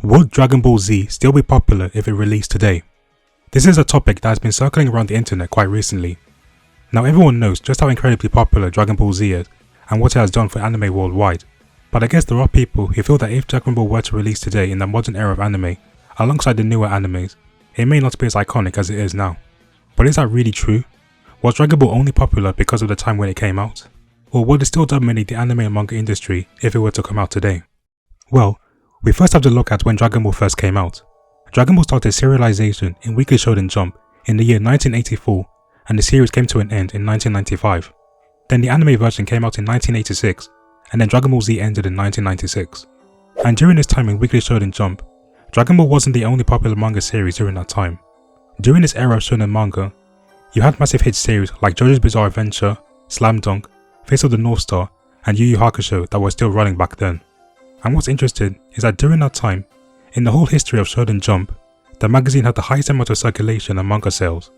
Would Dragon Ball Z still be popular if it released today? This is a topic that has been circling around the internet quite recently. Now everyone knows just how incredibly popular Dragon Ball Z is and what it has done for anime worldwide, but I guess there are people who feel that if Dragon Ball were to release today in the modern era of anime, alongside the newer animes, it may not be as iconic as it is now. But is that really true? Was Dragon Ball only popular because of the time when it came out? Or would it still dominate the anime and manga industry if it were to come out today? Well, we first have to look at when Dragon Ball first came out. Dragon Ball started serialization in Weekly Shonen Jump in the year 1984, and the series came to an end in 1995. Then the anime version came out in 1986, and then Dragon Ball Z ended in 1996. And during this time in Weekly Shonen Jump, Dragon Ball wasn't the only popular manga series during that time. During this era of shonen manga, you had massive hit series like JoJo's Bizarre Adventure, Slam Dunk, Face of the North Star, and Yu Yu Hakusho that were still running back then. And what's interesting is that during that time, in the whole history of Shonen Jump, the magazine had the highest amount of circulation and manga sales.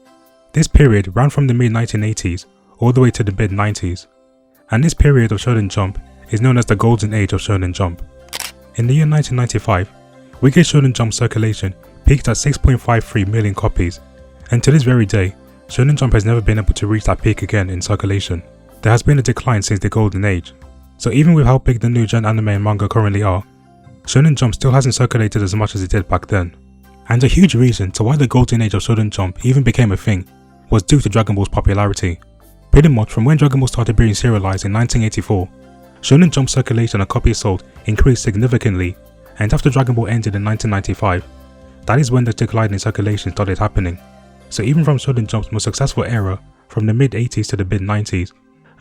This period ran from the mid-1980s all the way to the mid-90s, and this period of Shonen Jump is known as the Golden Age of Shonen Jump. In the year 1995, Weekly Shonen Jump circulation peaked at 6.53 million copies, and to this very day, Shonen Jump has never been able to reach that peak again in circulation. There has been a decline since the Golden Age, so even with how big the new gen anime and manga currently are, Shonen Jump still hasn't circulated as much as it did back then. And a huge reason to why the Golden Age of Shonen Jump even became a thing was due to Dragon Ball's popularity. Pretty much from when Dragon Ball started being serialized in 1984, Shonen Jump circulation and copies sold increased significantly, and after Dragon Ball ended in 1995, that is when the decline in circulation started happening. So even from Shonen Jump's most successful era, from the mid-80s to the mid-90s,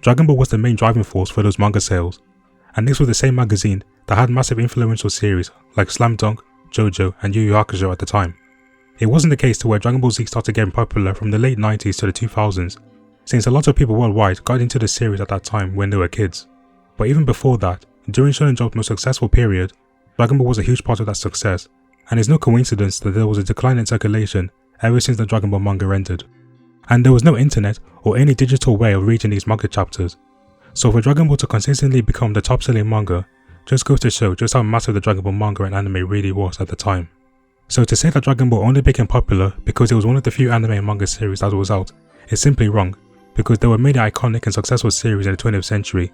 Dragon Ball was the main driving force for those manga sales, and this was the same magazine that had massive influential series like Slam Dunk, JoJo, and Yu Yu Hakusho at the time. It wasn't the case to where Dragon Ball Z started getting popular from the late 90s to the 2000s, since a lot of people worldwide got into the series at that time when they were kids. But even before that, during Shonen Jump's most successful period, Dragon Ball was a huge part of that success, and it's no coincidence that there was a decline in circulation ever since the Dragon Ball manga ended. And there was no internet or any digital way of reading these manga chapters, so for Dragon Ball to consistently become the top selling manga just goes to show just how massive the Dragon Ball manga and anime really was at the time. So to say that Dragon Ball only became popular because it was one of the few anime and manga series that was out is simply wrong, because there were many iconic and successful series in the 20th century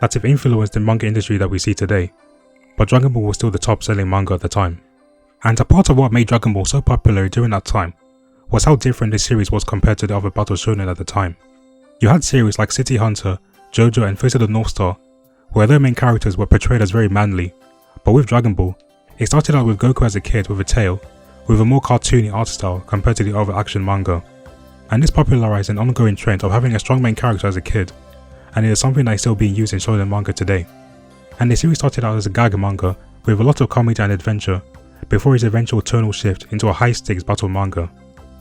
that have influenced the manga industry that we see today, but Dragon Ball was still the top selling manga at the time. And a part of what made Dragon Ball so popular during that time was how different this series was compared to the other battle shonen at the time. You had series like City Hunter, JoJo, and Face of the North Star, where their main characters were portrayed as very manly, but with Dragon Ball, it started out with Goku as a kid with a tail, with a more cartoony art style compared to the other action manga. And this popularized an ongoing trend of having a strong main character as a kid, and it is something that is still being used in shonen manga today. And the series started out as a gag manga with a lot of comedy and adventure, before its eventual tonal shift into a high-stakes battle manga.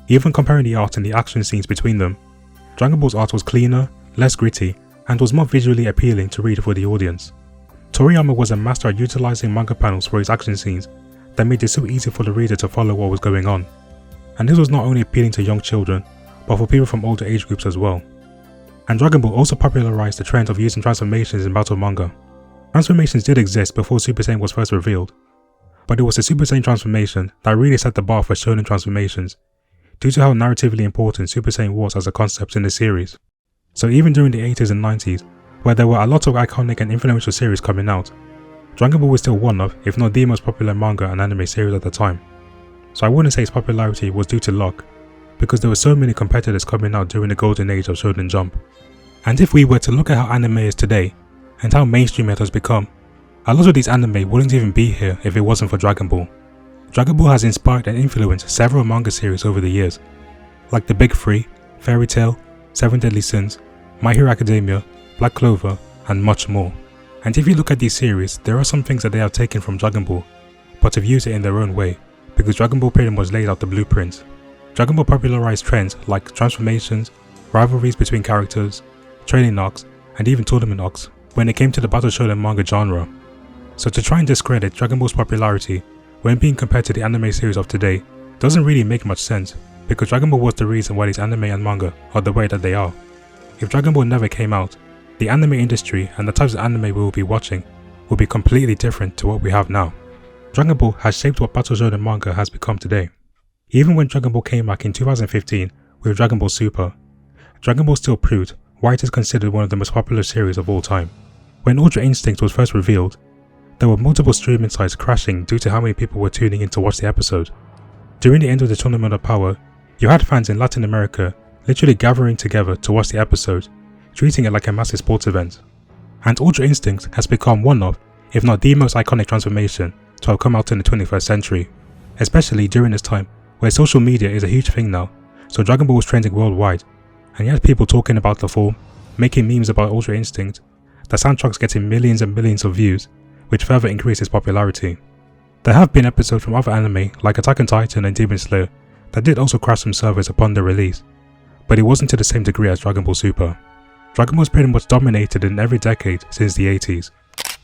Even comparing the art and the action scenes between them, Dragon Ball's art was cleaner, less gritty, and was more visually appealing to read for the audience. Toriyama was a master at utilizing manga panels for his action scenes that made it so easy for the reader to follow what was going on. And this was not only appealing to young children, but for people from older age groups as well. And Dragon Ball also popularized the trend of using transformations in battle manga. Transformations did exist before Super Saiyan was first revealed, but it was the Super Saiyan transformation that really set the bar for shonen transformations, due to how narratively important Super Saiyan was as a concept in the series. So even during the 80s and 90s, where there were a lot of iconic and influential series coming out, Dragon Ball was still one of, if not the most popular manga and anime series at the time. So I wouldn't say its popularity was due to luck, because there were so many competitors coming out during the golden age of Shonen Jump. And if we were to look at how anime is today, and how mainstream it has become, a lot of these anime wouldn't even be here if it wasn't for Dragon Ball. Dragon Ball has inspired and influenced several manga series over the years, like The Big Three, Fairy Tail, Seven Deadly Sins, My Hero Academia, Black Clover, and much more. And if you look at these series, there are some things that they have taken from Dragon Ball, but have used it in their own way, because Dragon Ball pretty much laid out the blueprint. Dragon Ball popularized trends like transformations, rivalries between characters, training arcs, and even tournament arcs when it came to the battle shonen manga genre. So to try and discredit Dragon Ball's popularity when being compared to the anime series of today doesn't really make much sense, because Dragon Ball was the reason why these anime and manga are the way that they are. If Dragon Ball never came out, the anime industry and the types of anime we will be watching will be completely different to what we have now. Dragon Ball has shaped what Battle Shonen manga has become today. Even when Dragon Ball came back in 2015 with Dragon Ball Super, Dragon Ball still proved why it is considered one of the most popular series of all time. When Ultra Instinct was first revealed, there were multiple streaming sites crashing due to how many people were tuning in to watch the episode. During the end of the Tournament of Power, you had fans in Latin America literally gathering together to watch the episode, treating it like a massive sports event. And Ultra Instinct has become one of, if not the most iconic transformation to have come out in the 21st century, especially during this time where social media is a huge thing now, so Dragon Ball was trending worldwide, and you had people talking about the form, making memes about Ultra Instinct, the soundtracks getting millions and millions of views, which further increased its popularity. There have been episodes from other anime like Attack on Titan and Demon Slayer that did also crash some servers upon their release, but it wasn't to the same degree as Dragon Ball Super. Dragon Ball was pretty much dominated in every decade since the 80s.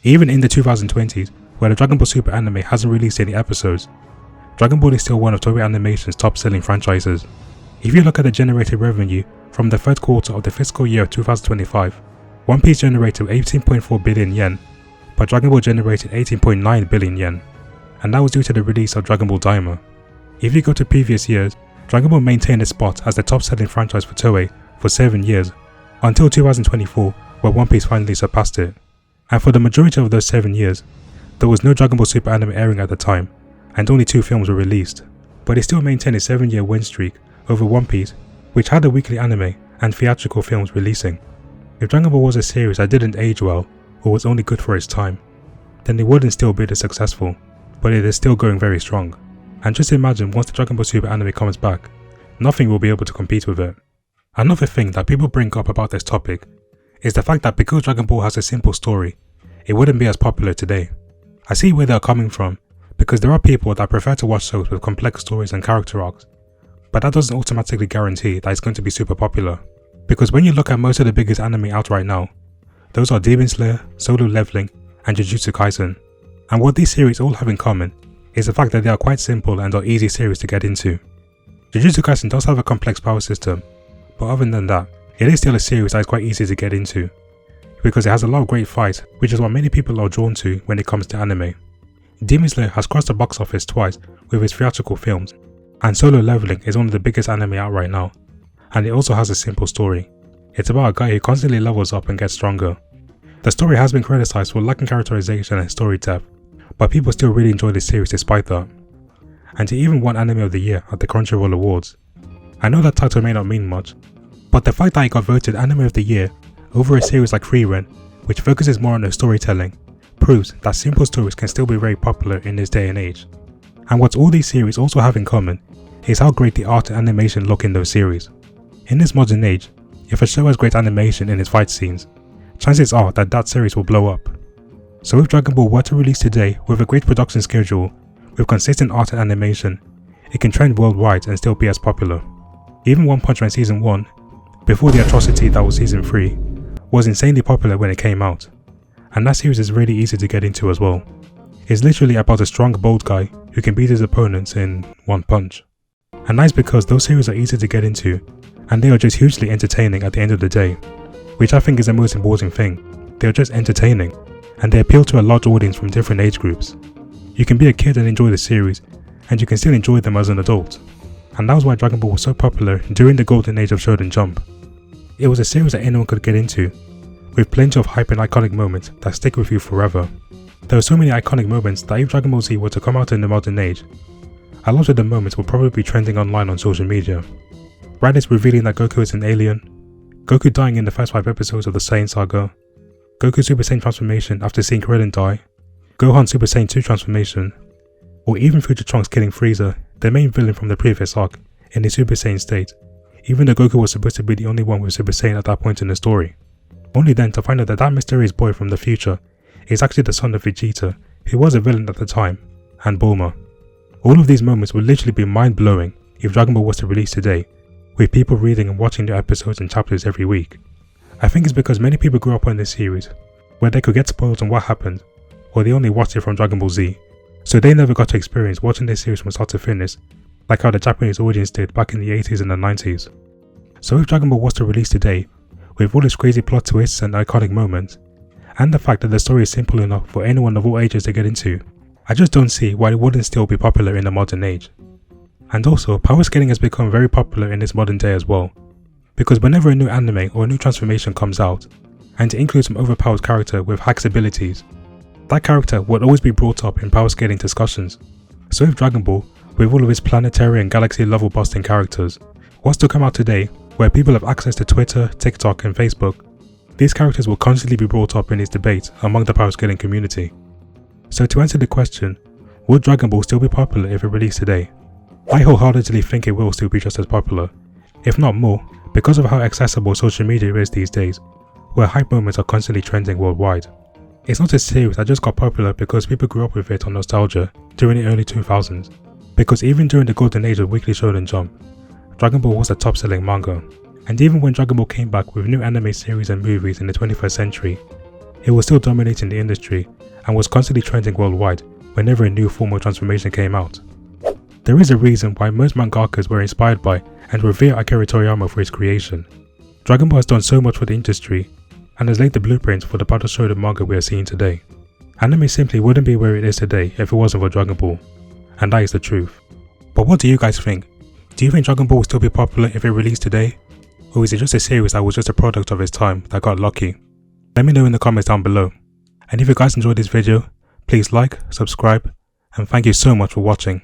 Even in the 2020s, where the Dragon Ball Super anime hasn't released any episodes, Dragon Ball is still one of Toei Animation's top selling franchises. If you look at the generated revenue from the third quarter of the fiscal year of 2025, One Piece generated 18.4 billion yen, but Dragon Ball generated 18.9 billion yen, and that was due to the release of Dragon Ball Daima. If you go to previous years, Dragon Ball maintained its spot as the top selling franchise for Toei for 7 years, until 2024 where One Piece finally surpassed it. And for the majority of those 7 years, there was no Dragon Ball Super anime airing at the time, and only 2 films were released, but it still maintained a 7-year win streak over One Piece, which had a weekly anime and theatrical films releasing. If Dragon Ball was a series that didn't age well, or was only good for its time, then it wouldn't still be this successful, but it is still going very strong. And just imagine once the Dragon Ball Super anime comes back, nothing will be able to compete with it. Another thing that people bring up about this topic is the fact that because Dragon Ball has a simple story, it wouldn't be as popular today. I see where they are coming from, because there are people that prefer to watch shows with complex stories and character arcs, but that doesn't automatically guarantee that it's going to be super popular. Because when you look at most of the biggest anime out right now, those are Demon Slayer, Solo Leveling, and Jujutsu Kaisen. And what these series all have in common is the fact that they are quite simple and are easy series to get into. Jujutsu Kaisen does have a complex power system, but other than that, it is still a series that is quite easy to get into, because it has a lot of great fights, which is what many people are drawn to when it comes to anime. Demon Slayer has crossed the box office twice with its theatrical films, and Solo Leveling is one of the biggest anime out right now, and it also has a simple story. It's about a guy who constantly levels up and gets stronger. The story has been criticized for lacking characterization and story depth, but people still really enjoy the series despite that. And it even won Anime of the Year at the Crunchyroll Awards. I know that title may not mean much, but the fact that it got voted Anime of the Year over a series like Frieren, which focuses more on the storytelling, proves that simple stories can still be very popular in this day and age. And what all these series also have in common is how great the art and animation look in those series. In this modern age, if a show has great animation in its fight scenes, chances are that that series will blow up. So if Dragon Ball were to release today with a great production schedule, with consistent art and animation, it can trend worldwide and still be as popular. Even One Punch Man Season 1, before the atrocity that was Season 3, was insanely popular when it came out, and that series is really easy to get into as well. It's literally about a strong, bold guy who can beat his opponents in one punch. And that's because those series are easy to get into, and they are just hugely entertaining at the end of the day, which I think is the most important thing. They are just entertaining, and they appeal to a large audience from different age groups. You can be a kid and enjoy the series, and you can still enjoy them as an adult. And that was why Dragon Ball was so popular during the golden age of Shonen Jump. It was a series that anyone could get into, with plenty of hype and iconic moments that stick with you forever. There are so many iconic moments that if Dragon Ball Z were to come out in the modern age, a lot of the moments will probably be trending online on social media. Raditz revealing that Goku is an alien, Goku dying in the first 5 episodes of the Saiyan saga, Goku Super Saiyan transformation after seeing Krillin die, Gohan Super Saiyan 2 transformation, or even Future Trunks killing Frieza, the main villain from the previous arc, in his Super Saiyan state, even though Goku was supposed to be the only one with Super Saiyan at that point in the story. Only then to find out that that mysterious boy from the future is actually the son of Vegeta, who was a villain at the time, and Bulma. All of these moments would literally be mind-blowing if Dragon Ball was to release today, with people reading and watching the episodes and chapters every week. I think it's because many people grew up on this series, where they could get spoiled on what happened, or they only watched it from Dragon Ball Z, so they never got to experience watching this series from start to finish, like how the Japanese audience did back in the 80s and the 90s. So if Dragon Ball was to release today, with all its crazy plot twists and iconic moments, and the fact that the story is simple enough for anyone of all ages to get into, I just don't see why it wouldn't still be popular in the modern age. And also, power scaling has become very popular in this modern day as well, because whenever a new anime or a new transformation comes out, and it includes some overpowered character with hacks abilities, that character would always be brought up in power scaling discussions. So with Dragon Ball, with all of its planetary and galaxy level busting characters, what's to come out today, where people have access to Twitter, TikTok and Facebook, these characters will constantly be brought up in these debates among the power scaling community. So to answer the question, would Dragon Ball still be popular if it released today? I wholeheartedly think it will still be just as popular, if not more, because of how accessible social media is these days, where hype moments are constantly trending worldwide. It's not a series that just got popular because people grew up with it on nostalgia during the early 2000s, because even during the golden age of Weekly Shonen Jump, Dragon Ball was the top selling manga, and even when Dragon Ball came back with new anime series and movies in the 21st century, it was still dominating the industry and was constantly trending worldwide whenever a new form of transformation came out. There is a reason why most mangakas were inspired by and revere Akira Toriyama for his creation. Dragon Ball has done so much for the industry and has laid the blueprint for the Battle Shonen manga we are seeing today. Anime simply wouldn't be where it is today if it wasn't for Dragon Ball, and that is the truth. But what do you guys think? Do you think Dragon Ball will still be popular if it released today? Or is it just a series that was just a product of its time that got lucky? Let me know in the comments down below. And if you guys enjoyed this video, please like, subscribe, and thank you so much for watching.